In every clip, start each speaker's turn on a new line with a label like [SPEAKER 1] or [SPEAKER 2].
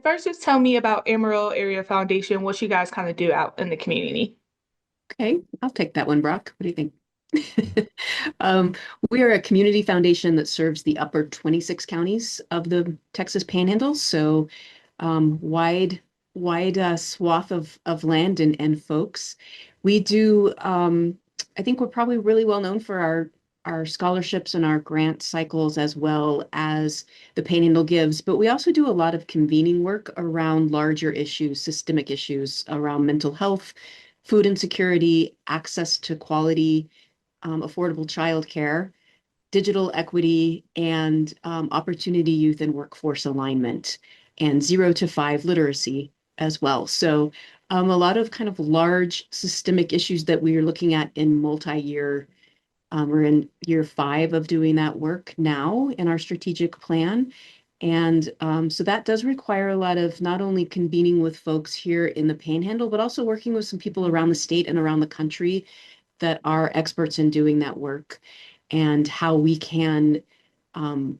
[SPEAKER 1] First, just tell me about Amarillo Area Foundation, what you guys kind of do out in the community.
[SPEAKER 2] Okay, I'll take that one, Brock. What do you think? Um, we are a community foundation that serves the upper 26 counties of the Texas Panhandle. So wide swath of land and folks. We do, I think we're probably really well known for our scholarships and our grant cycles as well as the Panhandle Gives, but we also do a lot of convening work around larger issues, systemic issues around mental health, food insecurity, access to quality, affordable childcare, digital equity, and opportunity youth and workforce alignment, and 0 to 5 literacy as well. So a lot of kind of large systemic issues that we are looking at in multi-year. We're in year 5 of doing that work now in our strategic plan. And so that does require a lot of not only convening with folks here in the Panhandle, but also working with some people around the state and around the country that are experts in doing that work and how we can um,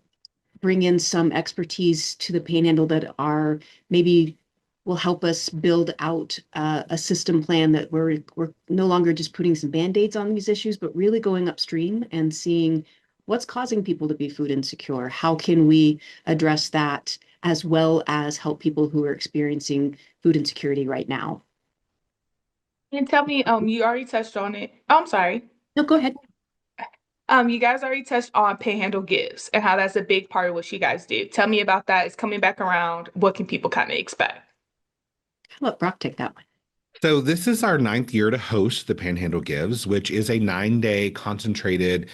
[SPEAKER 2] bring in some expertise to the Panhandle that are maybe will help us build out a system plan that we're no longer just putting some band-aids on these issues, but really going upstream and seeing what's causing people to be food insecure. How can we address that as well as help people who are experiencing food insecurity right now?
[SPEAKER 1] And tell me, you already touched on it. Oh, I'm sorry.
[SPEAKER 2] No, go ahead.
[SPEAKER 1] You guys already touched on Panhandle Gives and how that's a big part of what you guys do. Tell me about that. It's coming back around. What can people kind of expect?
[SPEAKER 2] How about Brock take that one?
[SPEAKER 3] So this is our ninth year to host the Panhandle Gives, which is a 9-day concentrated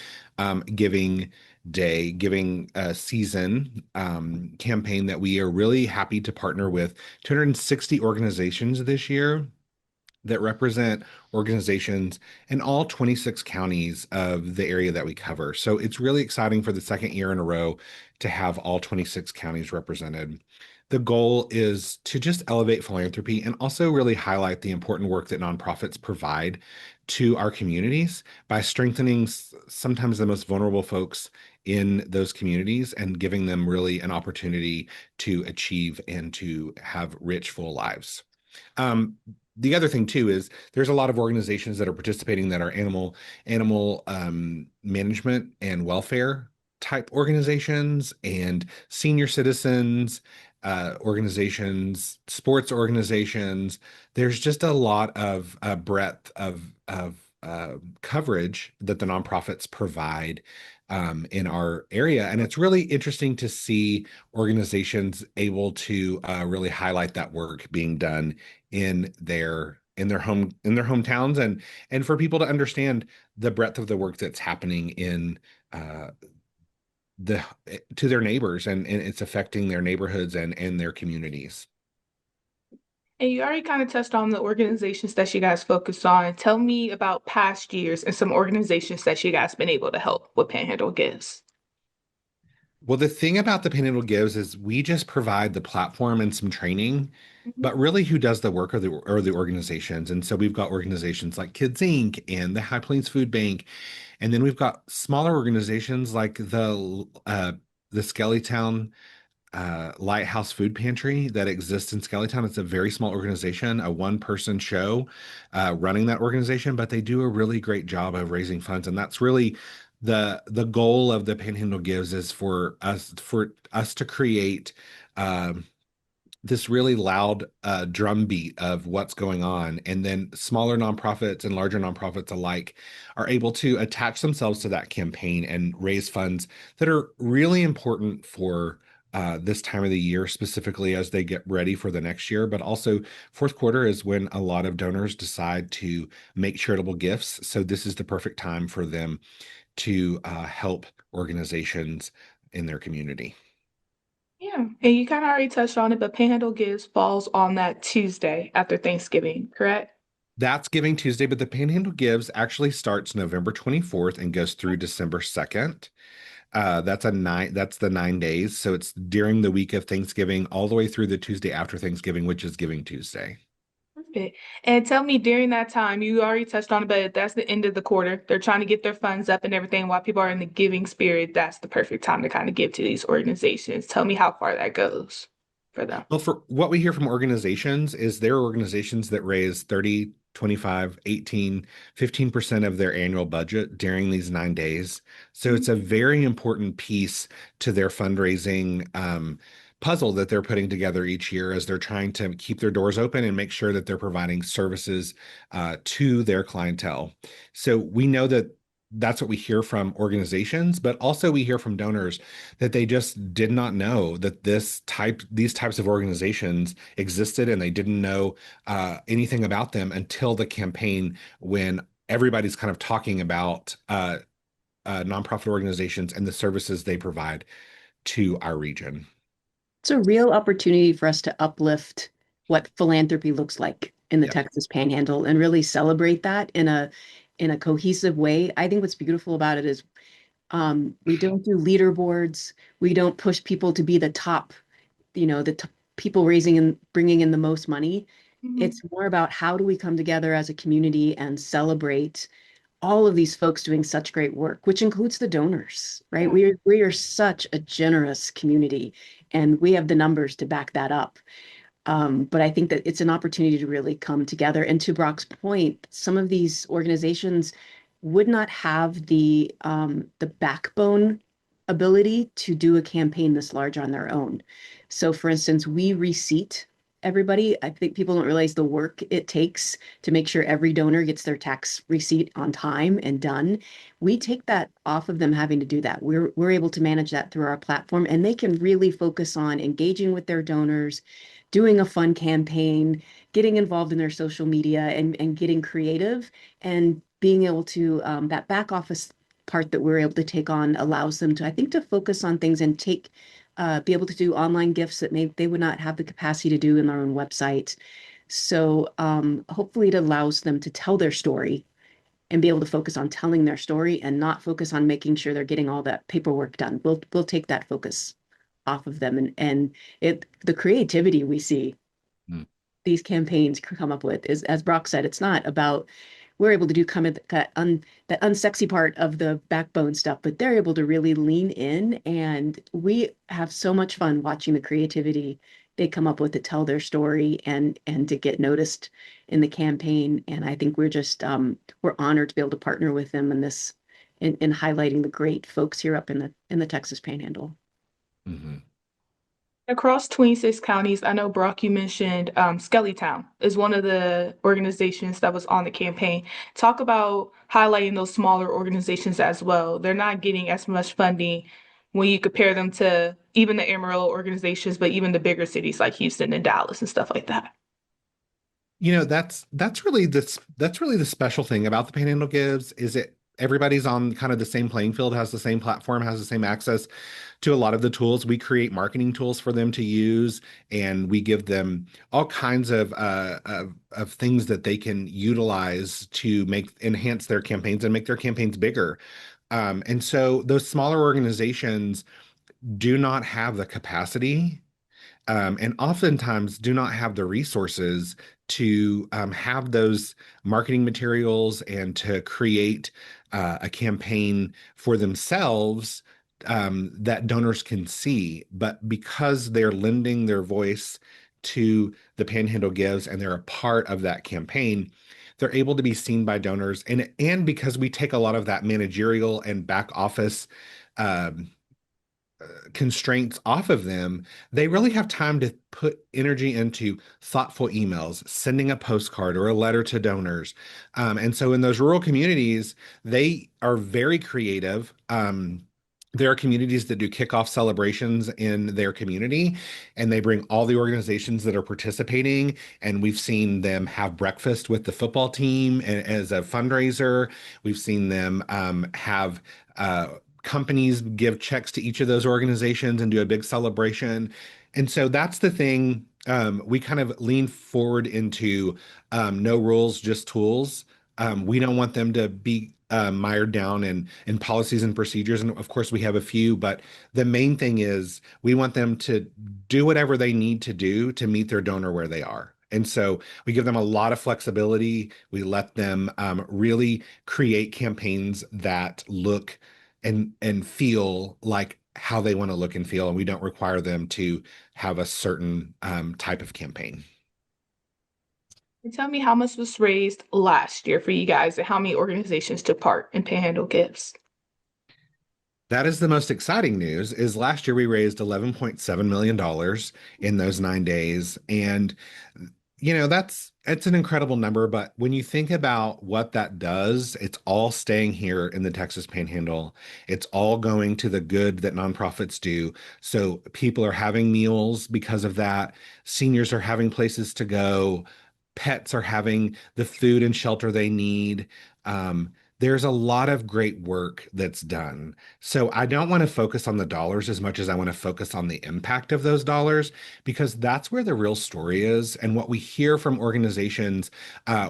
[SPEAKER 3] giving day, giving season campaign that we are really happy to partner with 260 organizations this year that represent organizations in all 26 counties of the area that we cover. So it's really exciting for the second year in a row to have all 26 counties represented. The goal is to just elevate philanthropy and also really highlight the important work that nonprofits provide to our communities by strengthening sometimes the most vulnerable folks in those communities and giving them really an opportunity to achieve and to have rich, full lives. Um, the other thing too is there's a lot of organizations that are participating that are animal management and welfare type organizations and senior citizens organizations, sports organizations. There's just a lot of breadth of coverage that the nonprofits provide in our area, and it's really interesting to see organizations able to really highlight that work being done in their hometowns and for people to understand the breadth of the work that's happening in uh, the to their neighbors and it's affecting their neighborhoods and their communities.
[SPEAKER 1] And you already kind of touched on the organizations that you guys focus on. Tell me about past years and some organizations that you guys been able to help with Panhandle Gives.
[SPEAKER 3] Well, the thing about the Panhandle Gives is we just provide the platform and some training,
[SPEAKER 1] Mhm.
[SPEAKER 3] but really who does the work are the organizations. And so we've got organizations like Kids Inc. and the High Plains Food Bank. And then we've got smaller organizations like the Skellytown Lighthouse Food Pantry that exists in Skellytown. It's a very small organization, a one-person show running that organization, but they do a really great job of raising funds, and that's really the goal of the Panhandle Gives is for us to create um, this really loud drumbeat of what's going on. And then smaller nonprofits and larger nonprofits alike are able to attach themselves to that campaign and raise funds that are really important for this time of the year, specifically as they get ready for the next year. But also, fourth quarter is when a lot of donors decide to make charitable gifts. So, this is the perfect time for them to help organizations in their community.
[SPEAKER 1] Yeah, and you kind of already touched on it, but Panhandle Gives falls on that Tuesday after Thanksgiving, correct?
[SPEAKER 3] That's Giving Tuesday, but the Panhandle Gives actually starts November 24th and goes through December 2nd. That's the 9 days. So it's during the week of Thanksgiving, all the way through the Tuesday after Thanksgiving, which is Giving Tuesday.
[SPEAKER 1] Perfect. And tell me during that time, you already touched on it, but that's the end of the quarter. They're trying to get their funds up and everything while people are in the giving spirit. That's the perfect time to kind of give to these organizations. Tell me how far that goes. for them?
[SPEAKER 3] Well, for what we hear from organizations is there are organizations that raise 30, 25, 18, 15% of their annual budget during these 9 days. So it's a very important piece to their fundraising puzzle that they're putting together each year as they're trying to keep their doors open and make sure that they're providing services to their clientele. So we know that that's what we hear from organizations, but also we hear from donors that they just did not know that these types of organizations existed, and they didn't know anything about them until the campaign, when everybody's kind of talking about nonprofit organizations and the services they provide to our region.
[SPEAKER 2] It's a real opportunity for us to uplift what philanthropy looks like in the
[SPEAKER 3] Yep.
[SPEAKER 2] Texas Panhandle and really celebrate that in a cohesive way. I think what's beautiful about it is we don't do leaderboards. We don't push people to be the top, the people raising and bringing in the most money.
[SPEAKER 1] Mhm.
[SPEAKER 2] It's more about how do we come together as a community and celebrate all of these folks doing such great work, which includes the donors, right?
[SPEAKER 1] Yeah.
[SPEAKER 2] We are such a generous community, and we have the numbers to back that up. But I think that it's an opportunity to really come together. And to Brock's point, some of these organizations would not have the backbone ability to do a campaign this large on their own. So, for instance, we reseat everybody. I think people don't realize the work it takes to make sure every donor gets their tax receipt on time and done. We take that off of them having to do that. We're able to manage that through our platform, and they can really focus on engaging with their donors, doing a fun campaign, getting involved in their social media, and getting creative, and being able to that back office part that we're able to take on allows them to, I think, to focus on things and be able to do online gifts that they would not have the capacity to do in their own website. So hopefully it allows them to tell their story and be able to focus on telling their story and not focus on making sure they're getting all that paperwork done. We'll take that focus off of them, and the creativity we see
[SPEAKER 3] Mm.
[SPEAKER 2] these campaigns come up with is, as Brock said, it's not about we're able to do come at that unsexy part of the backbone stuff, but they're able to really lean in, and we have so much fun watching the creativity they come up with to tell their story and to get noticed in the campaign. And I think we're honored to be able to partner with them in this in highlighting the great folks here up in the Texas Panhandle.
[SPEAKER 3] Mhm.
[SPEAKER 1] Across 26 counties, I know, Brock, you mentioned Skellytown is one of the organizations that was on the campaign. Talk about highlighting those smaller organizations as well. They're not getting as much funding when you compare them to even the Amarillo organizations, but even the bigger cities like Houston and Dallas and stuff like that.
[SPEAKER 3] That's really the special thing about the Panhandle Gives is it everybody's on kind of the same playing field, has the same platform, has the same access to a lot of the tools. We create marketing tools for them to use, and we give them all kinds of things that they can utilize to make enhance their campaigns and make their campaigns bigger. And so those smaller organizations do not have the capacity and oftentimes do not have the resources to have those marketing materials and to create a campaign for themselves that donors can see. But because they're lending their voice to the Panhandle Gives and they're a part of that campaign, they're able to be seen by donors. And because we take a lot of that managerial and back office um, constraints off of them, they really have time to put energy into thoughtful emails, sending a postcard or a letter to donors. And so in those rural communities, they are very creative. There are communities that do kickoff celebrations in their community, and they bring all the organizations that are participating. And we've seen them have breakfast with the football team as a fundraiser. We've seen them have companies give checks to each of those organizations and do a big celebration. And so that's the thing. We kind of lean forward into no rules, just tools. We don't want them to be mired down in policies and procedures. And of course, we have a few, but the main thing is we want them to do whatever they need to do to meet their donor where they are. And so we give them a lot of flexibility. We let them really create campaigns that look and feel like how they want to look and feel, and we don't require them to have a certain type of campaign.
[SPEAKER 1] And tell me how much was raised last year for you guys and how many organizations took part in Panhandle Gives.
[SPEAKER 3] That is the most exciting news is last year we raised $11.7 million in those 9 days. And it's an incredible number, but when you think about what that does, it's all staying here in the Texas Panhandle. It's all going to the good that nonprofits do. So people are having meals because of that. Seniors are having places to go. Pets are having the food and shelter they need. There's a lot of great work that's done. So I don't want to focus on the dollars as much as I want to focus on the impact of those dollars because that's where the real story is. And what we hear from organizations,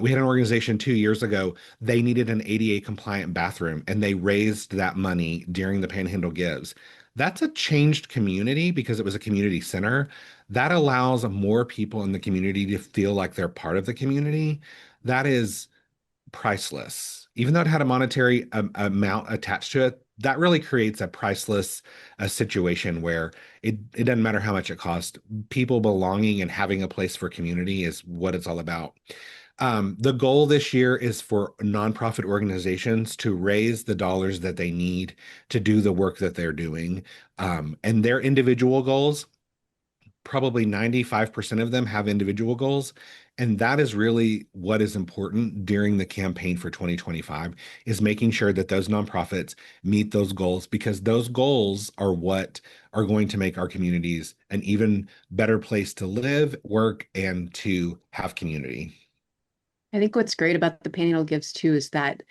[SPEAKER 3] we had an organization 2 years ago, they needed an ADA compliant bathroom and they raised that money during the Panhandle Gives. That's a changed community because it was a community center. That allows more people in the community to feel like they're part of the community. That is priceless. Even though it had a monetary amount attached to it, that really creates a priceless situation where it doesn't matter how much it costs. People belonging and having a place for community is what it's all about. The goal this year is for nonprofit organizations to raise the dollars that they need to do the work that they're doing. And their individual goals, probably 95% of them have individual goals. And that is really what is important during the campaign for 2025 is making sure that those nonprofits meet those goals because those goals are what are going to make our communities an even better place to live, work, and to have community.
[SPEAKER 2] I think what's great about the Panhandle Gives too is that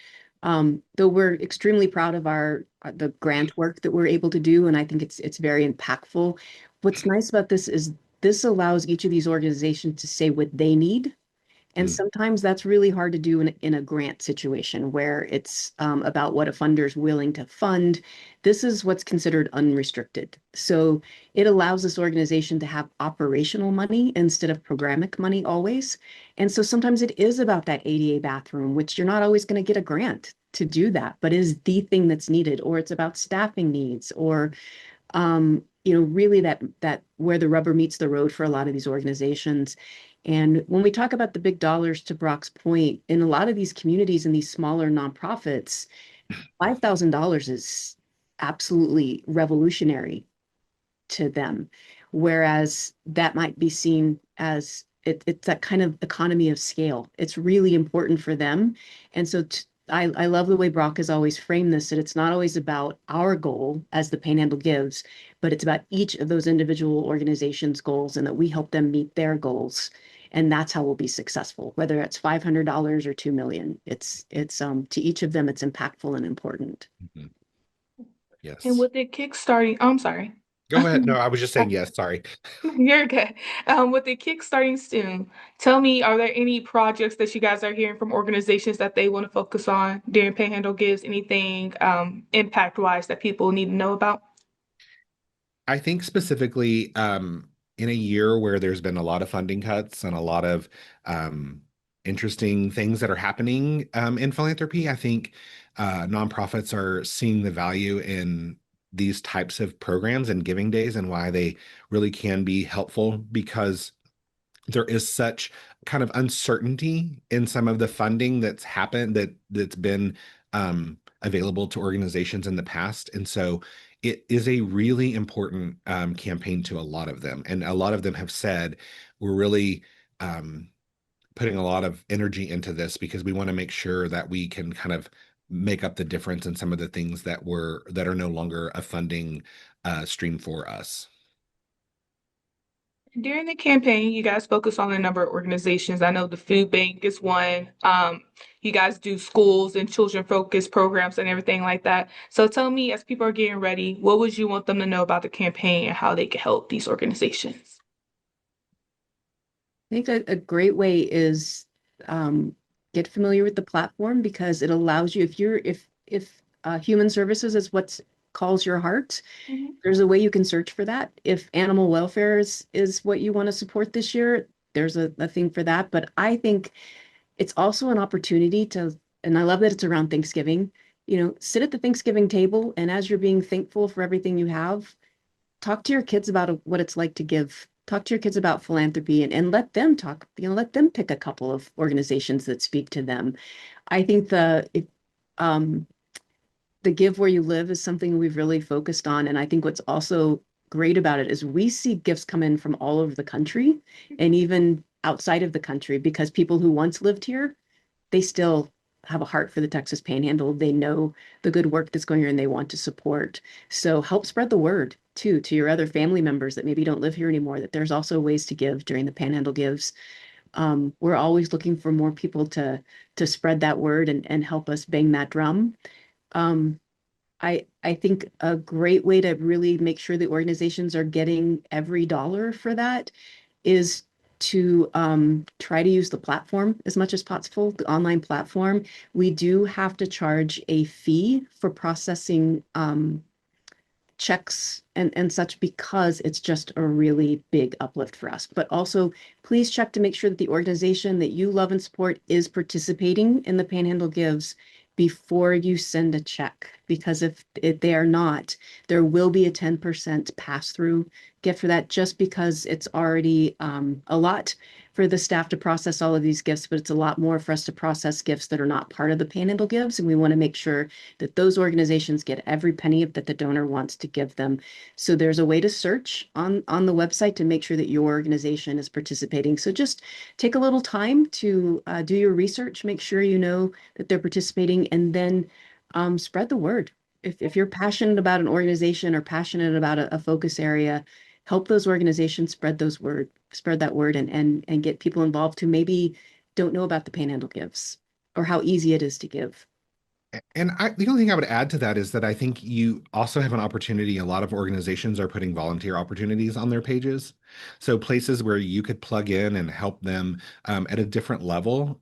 [SPEAKER 2] though we're extremely proud of our the grant work that we're able to do, and I think it's very impactful. What's nice about this is this allows each of these organizations to say what they need. And
[SPEAKER 3] Mm,
[SPEAKER 2] sometimes that's really hard to do in a grant situation where it's about what a funder is willing to fund. This is what's considered unrestricted. So it allows this organization to have operational money instead of programmatic money always. And so sometimes it is about that ADA bathroom, which you're not always going to get a grant to do that, but is the thing that's needed, or it's about staffing needs, or really that where the rubber meets the road for a lot of these organizations. And when we talk about the big dollars, to Brock's point, in a lot of these communities and these smaller nonprofits, $5,000 is absolutely revolutionary to them. Whereas that might be seen as it's that kind of economy of scale. It's really important for them. And so I love the way Brock has always framed this, that it's not always about our goal as the Panhandle Gives, but it's about each of those individual organizations' goals and that we help them meet their goals. And that's how we'll be successful, whether it's $500 or 2 million. It's to each of them, it's impactful and important.
[SPEAKER 3] mhm.
[SPEAKER 1] And
[SPEAKER 3] Yes.
[SPEAKER 1] with the kickstarting, oh, I'm sorry.
[SPEAKER 3] Go ahead. No, I was just saying yes. Sorry.
[SPEAKER 1] You're good. With the kickstarting soon, tell me, are there any projects that you guys are hearing from organizations that they want to focus on during Panhandle Gives? Anything impact wise that people need to know about?
[SPEAKER 3] I think specifically in a year where there's been a lot of funding cuts and a lot of interesting things that are happening in philanthropy, I think nonprofits are seeing the value in these types of programs and giving days and why they really can be helpful because there is such kind of uncertainty in some of the funding that's happened that's been available to organizations in the past. And so it is a really important campaign to a lot of them. And a lot of them have said, we're really putting a lot of energy into this because we want to make sure that we can kind of make up the difference in some of the things that are no longer a funding stream for us.
[SPEAKER 1] During the campaign, you guys focus on a number of organizations. I know the food bank is one. You guys do schools and children focused programs and everything like that. So tell me, as people are getting ready, what would you want them to know about the campaign and how they can help these organizations?
[SPEAKER 2] I think a great way is get familiar with the platform because it allows you, if human services is what calls your heart,
[SPEAKER 1] Mhm.
[SPEAKER 2] there's a way you can search for that. If animal welfare is what you want to support this year, there's a thing for that. But I think it's also an opportunity to, and I love that it's around Thanksgiving, sit at the Thanksgiving table, and as you're being thankful for everything you have, talk to your kids about what it's like to give. Talk to your kids about philanthropy, and let them talk, let them pick a couple of organizations that speak to them. I think um, the give where you live is something we've really focused on. And I think what's also great about it is we see gifts come in from all over the country and even outside of the country, because people who once lived here, they still have a heart for the Texas Panhandle. They know the good work that's going on and they want to support. So help spread the word too to your other family members that maybe don't live here anymore, that there's also ways to give during the Panhandle Gives. We're always looking for more people to spread that word and help us bang that drum. Um, I think a great way to really make sure the organizations are getting every dollar for that is to try to use the platform as much as possible, the online platform. We do have to charge a fee for processing checks and such, because it's just a really big uplift for us. But also, please check to make sure that the organization that you love and support is participating in the Panhandle Gives before you send a check. Because if they are not, there will be a 10% pass through gift for that, just because it's already a lot for the staff to process all of these gifts, but it's a lot more for us to process gifts that are not part of the Panhandle Gives. And we want to make sure that those organizations get every penny that the donor wants to give them. So there's a way to search on the website to make sure that your organization is participating. So just take a little time to do your research, make sure you know that they're participating, and then spread the word. If you're passionate about an organization or passionate about a focus area, help those organizations spread that word, and get people involved who maybe don't know about the Panhandle Gives or how easy it is to give.
[SPEAKER 3] And the only thing I would add to that is that I think you also have an opportunity. A lot of organizations are putting volunteer opportunities on their pages. So places where you could plug in and help them at a different level.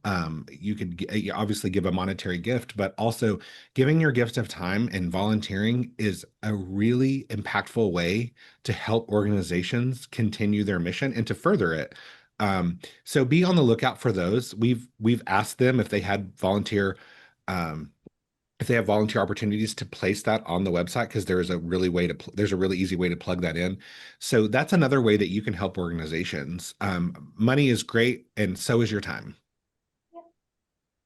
[SPEAKER 3] You could obviously give a monetary gift, but also giving your gift of time and volunteering is a really impactful way to help organizations continue their mission and to further it. So be on the lookout for those. We've asked them um, if they have volunteer opportunities to place that on the website, because there's a really easy way to plug that in. So that's another way that you can help organizations. Money is great, and so is your time.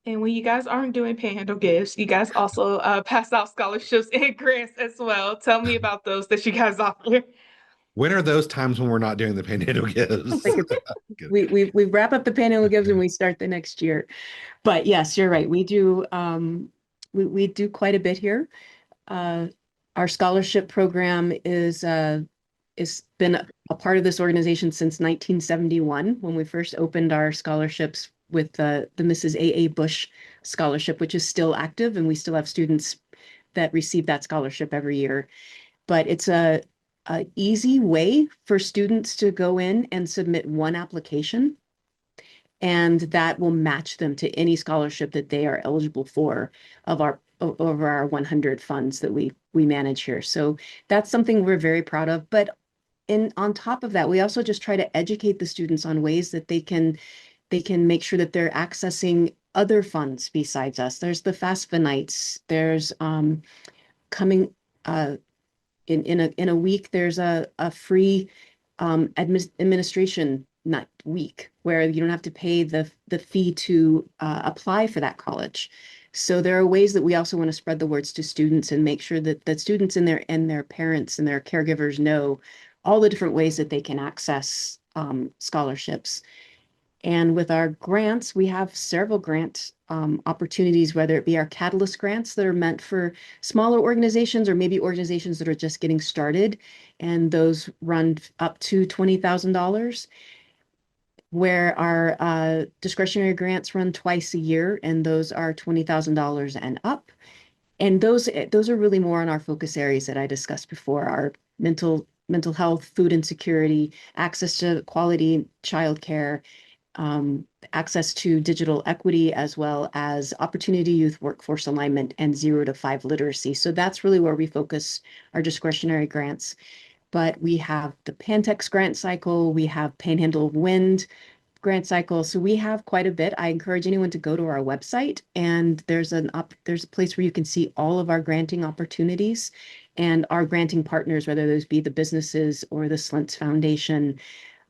[SPEAKER 1] And when you guys aren't doing Panhandle Gifts, you guys also pass out scholarships and grants as well. Tell me about those that you guys offer.
[SPEAKER 3] When are those times when we're not doing the Panhandle Gives?
[SPEAKER 2] Like we wrap up the Panhandle Gives and we start the next year. But yes, you're right. We do quite a bit here. Uh, our scholarship program is been a part of this organization since 1971, when we first opened our scholarships with the Mrs. A. Bush scholarship, which is still active, and we still have students that receive that scholarship every year. But it's a easy way for students to go in and submit one application, and that will match them to any scholarship that they are eligible for over our 100 funds that we manage here. So that's something we're very proud of. But on top of that, we also just try to educate the students on ways that they can make sure that they're accessing other funds besides us. There's the FAFSA nights. There's coming in a week, there's a free administration night week where you don't have to pay the fee to apply for that college. So there are ways that we also want to spread the words to students and make sure that students and their parents and their caregivers know all the different ways that they can access scholarships. And with our grants, we have several grant opportunities, whether it be our Catalyst grants that are meant for smaller organizations or maybe organizations that are just getting started. And those run up to $20,000, where our discretionary grants run twice a year, and those are $20,000 and up. And those are really more on our focus areas that I discussed before: our mental health, food insecurity, access to quality childcare, access to digital equity, as well as opportunity youth workforce alignment and 0 to 5 literacy. So that's really where we focus our discretionary grants. But we have the Pantex grant cycle, we have Panhandle Wind grant cycle. So we have quite a bit. I encourage anyone to go to our website, and there's a place where you can see all of our granting opportunities and our granting partners, whether those be the businesses or the Slintz Foundation.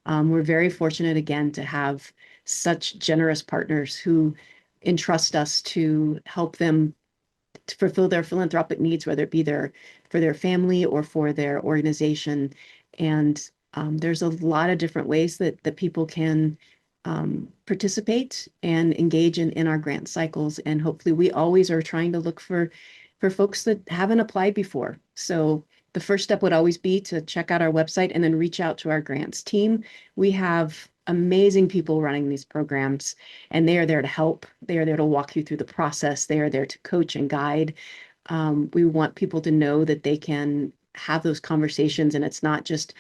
[SPEAKER 2] We're very fortunate again to have such generous partners who entrust us to help them to fulfill their philanthropic needs, whether it be for their family or for their organization. And there's a lot of different ways that people can participate and engage in our grant cycles. And hopefully we always are trying to look for folks that haven't applied before. So the first step would always be to check out our website and then reach out to our grants team. We have amazing people running these programs, and they are there to help. They are there to walk you through the process. They are there to coach and guide. We want people to know that they can have those conversations, and it's not just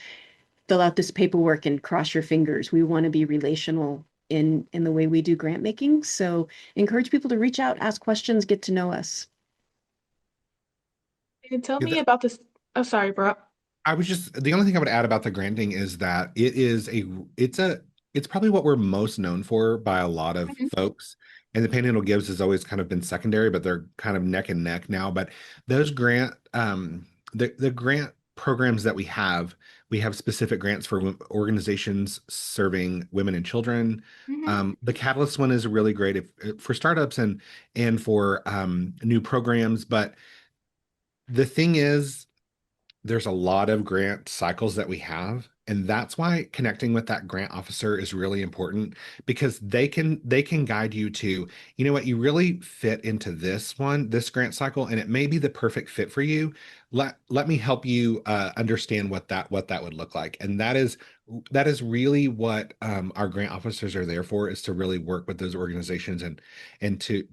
[SPEAKER 2] fill out this paperwork and cross your fingers. We want to be relational in the way we do grant making. So encourage people to reach out, ask questions, get to know us.
[SPEAKER 1] And tell
[SPEAKER 3] Yeah,
[SPEAKER 1] me about this. Oh, sorry, bro.
[SPEAKER 3] I was just the only thing I would add about the granting is that it's probably what we're most known for by a lot of
[SPEAKER 1] Mhm,
[SPEAKER 3] folks. And the Panhandle Gives has always kind of been secondary, but they're kind of neck and neck now. But those the grant programs that we have specific grants for organizations serving women and children.
[SPEAKER 1] mhm,
[SPEAKER 3] The Catalyst one is really great for startups and for new programs. But the thing is, there's a lot of grant cycles that we have, and that's why connecting with that grant officer is really important because they can guide you to, you know what, you really fit into this grant cycle, and it may be the perfect fit for you. Let me help you understand what that would look like. And that is really what our grant officers are there for, is to really work with those organizations and to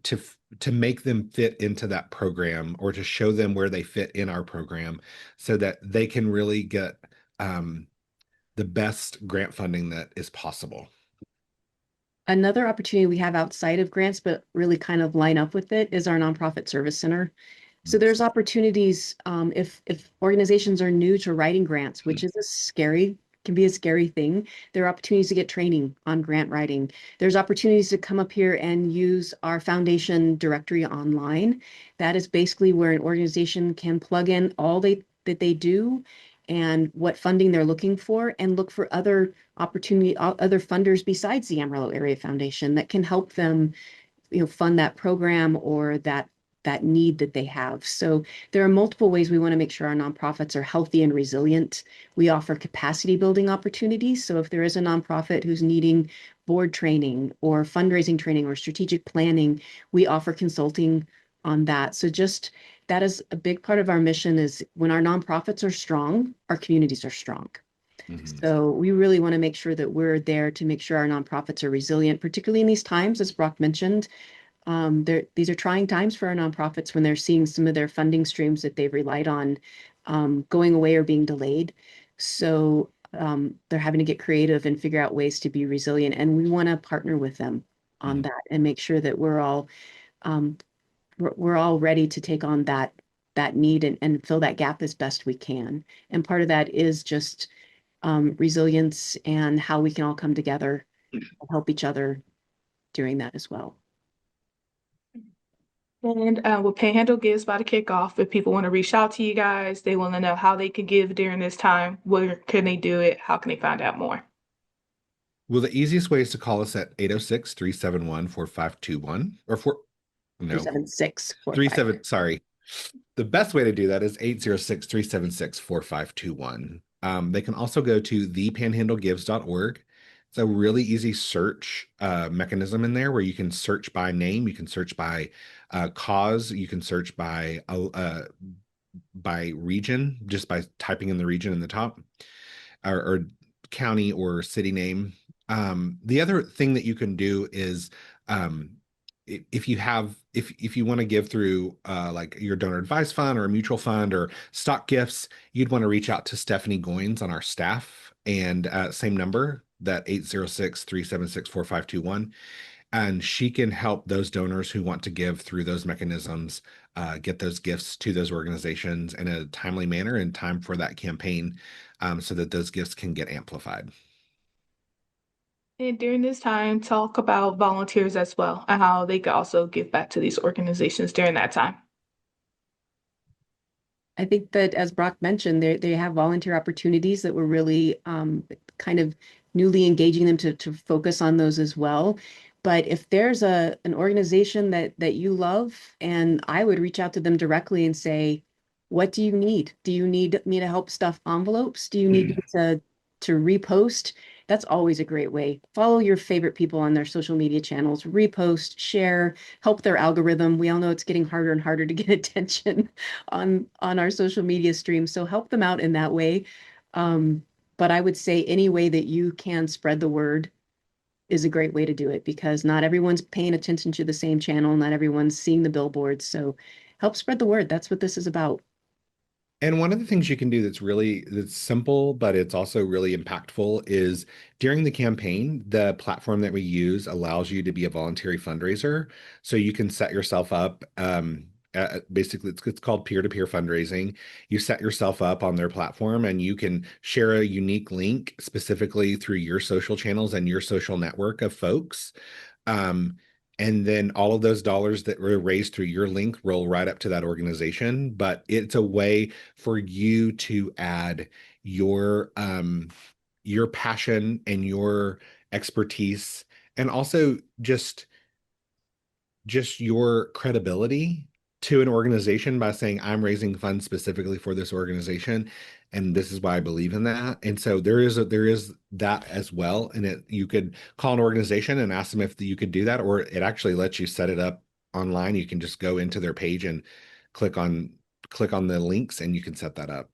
[SPEAKER 3] make them fit into that program, or to show them where they fit in our program, so that they can really get um, the best grant funding that is possible.
[SPEAKER 2] Another opportunity we have outside of grants, but really kind of line up with it, is our nonprofit service center. So there's opportunities if organizations are new to writing grants, which is can be a scary thing. There are opportunities to get training on grant writing. There's opportunities to come up here and use our foundation directory online. That is basically where an organization can plug in all that they do and what funding they're looking for, and look for other funders besides the Amarillo Area Foundation that can help them, fund that program or that need that they have. So there are multiple ways we want to make sure our nonprofits are healthy and resilient. We offer capacity building opportunities. So if there is a nonprofit who's needing board training or fundraising training or strategic planning, we offer consulting on that. So just that is a big part of our mission, is when our nonprofits are strong, our communities are strong.
[SPEAKER 3] Mhm.
[SPEAKER 2] So we really want to make sure that we're there to make sure our nonprofits are resilient, particularly in these times, as Brock mentioned. These are trying times for our nonprofits when they're seeing some of their funding streams that they've relied on going away or being delayed. So they're having to get creative and figure out ways to be resilient. And we want to partner with them on
[SPEAKER 3] Mhm.
[SPEAKER 2] that and make sure that um, we're all ready to take on that need and fill that gap as best we can. And part of that is just resilience and how we can all come together and help each other during that as well.
[SPEAKER 1] And with Panhandle Gives about to kick off, if people want to reach out to you guys, they want to know how they can give during this time, where can they do it? How can they find out more?
[SPEAKER 3] Well, the easiest way is to call us at 806-371-4521, or four, no,
[SPEAKER 2] 37645.
[SPEAKER 3] 37, sorry. The best way to do that is 806-376-4521. They can also go to thepanhandlegives.org. It's a really easy search mechanism in there where you can search by name, you can search by cause, you can search by region, just by typing in the region in the top, or county or city name. The other thing that you can do is um, if you want to give through like your donor advised fund or a mutual fund or stock gifts, you'd want to reach out to Stephanie Goins on our staff, and same number, that 806-376-4521, and she can help those donors who want to give through those mechanisms get those gifts to those organizations in a timely manner in time for that campaign, so that those gifts can get amplified.
[SPEAKER 1] And during this time, talk about volunteers as well and how they could also give back to these organizations during that time.
[SPEAKER 2] I think that as Brock mentioned, they have volunteer opportunities that we're really kind of newly engaging them to focus on those as well. But if there's an organization that you love, and I would reach out to them directly and say, what do you need? Do you need me to help stuff envelopes? Do you need me to repost? That's always a great way. Follow your favorite people on their social media channels, repost, share, help their algorithm. We all know it's getting harder and harder to get attention on our social media streams. So help them out in that way. Um, but I would say any way that you can spread the word is a great way to do it because not everyone's paying attention to the same channel, not everyone's seeing the billboards. So help spread the word. That's what this is about.
[SPEAKER 3] And one of the things you can do that's simple, but it's also really impactful is during the campaign, the platform that we use allows you to be a voluntary fundraiser. So you can set yourself up. Basically, it's called peer-to-peer fundraising. You set yourself up on their platform and you can share a unique link specifically through your social channels and your social network of folks. Um, and then all of those dollars that were raised through your link roll right up to that organization. But it's a way for you to add your passion and your expertise and also just your credibility to an organization by saying I'm raising funds specifically for this organization and this is why I believe in that. And so there is that as well. And you could call an organization and ask them if you could do that, or it actually lets you set it up online. You can just go into their page and click on click on the links and you can set that up.